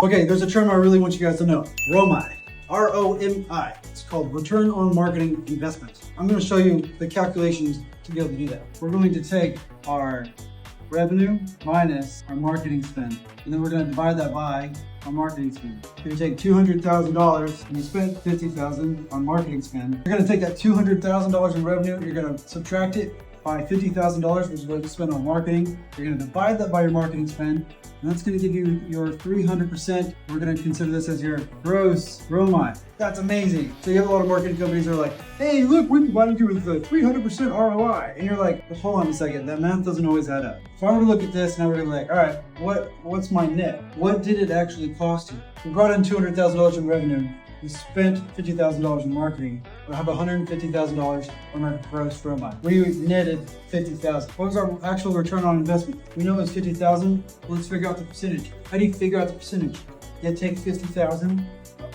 Okay, there's a term I really want you guys to know. ROMI. R-O-M-I. It's called Return on Marketing Investment. I'm going to show you the calculations to be able to do that. We're going to take our revenue minus our marketing spend, and then we're going to divide that by our marketing spend. If you take $200,000 and you spent $50,000 on marketing spend, you're going to take that $200,000 in revenue, you're going to subtract it by $50,000, which is what you spend on marketing. You're going to divide that by your marketing spend, and that's going to give you your 300%. We're going to consider this as your gross ROI. That's amazing. So you have a lot of marketing companies that are like, hey, look, we provided you with the 300% ROI. And you're like, well, hold on a second, that math doesn't always add up. So I'm going to look at this and we're going to be like, all right, what's my net? What did it actually cost you? We brought in $200,000 in revenue. We spent $50,000 in marketing. We have $150,000 on our gross ROI. We netted $50,000. What was our actual return on investment? We know it was $50,000. Let's figure out the percentage. How do you figure out the percentage? You take $50,000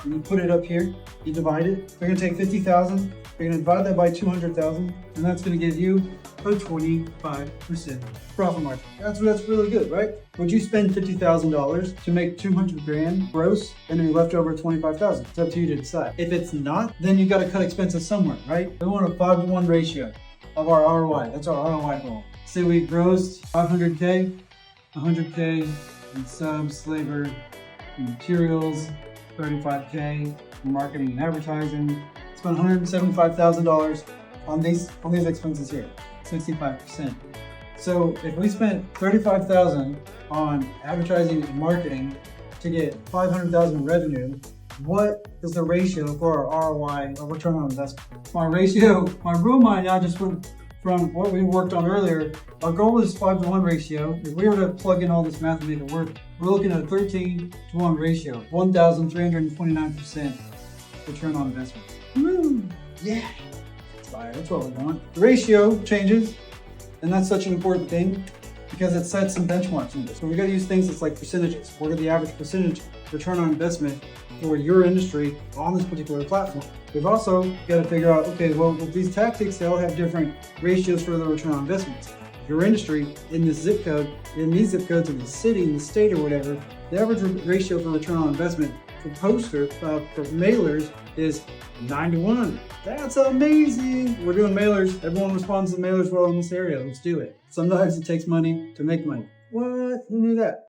and you put it up here. You divide it. We're going to take $50,000. You're going to divide that by $200,000, and that's going to give you a 25% profit margin. That's really good, right? Would you spend $50,000 to make $200,000 gross, and then you're left over $25,000? It's up to you to decide. If it's not, then you got to cut expenses somewhere, right? We want a 5-to-1 ratio of our ROI. That's our ROI goal. Say we grossed $500K, $100K in subs, labor, and materials, $35K in marketing and advertising. Spend $175,000 on these expenses here, 65%. So if we spent $35,000 on advertising and marketing to get $500,000 in revenue, what is the ratio for our ROI, or return on investment? My ROI now just went from what we worked on earlier. Our goal is 5-to-1 ratio. If we were to plug in all this math and make it work, we're looking at a 13-to-1 ratio, 1,329% return on investment. Woo! Yeah, that's what we want. The ratio changes, and that's such an important thing because it sets some benchmarks in this. So we got to use things that's like percentages. What are the average percentage return on investment for your industry on this particular platform? We've also got to figure out, okay, well, with these tactics, they all have different ratios for the return on investments. Your industry in this zip code, in these zip codes in the city, in the state, or whatever, the average ratio for return on investment for for mailers is 9-to-1. That's amazing. We're doing mailers. Everyone responds to mailers well in this area. Let's do it. Sometimes it takes money to make money. What? Who knew that?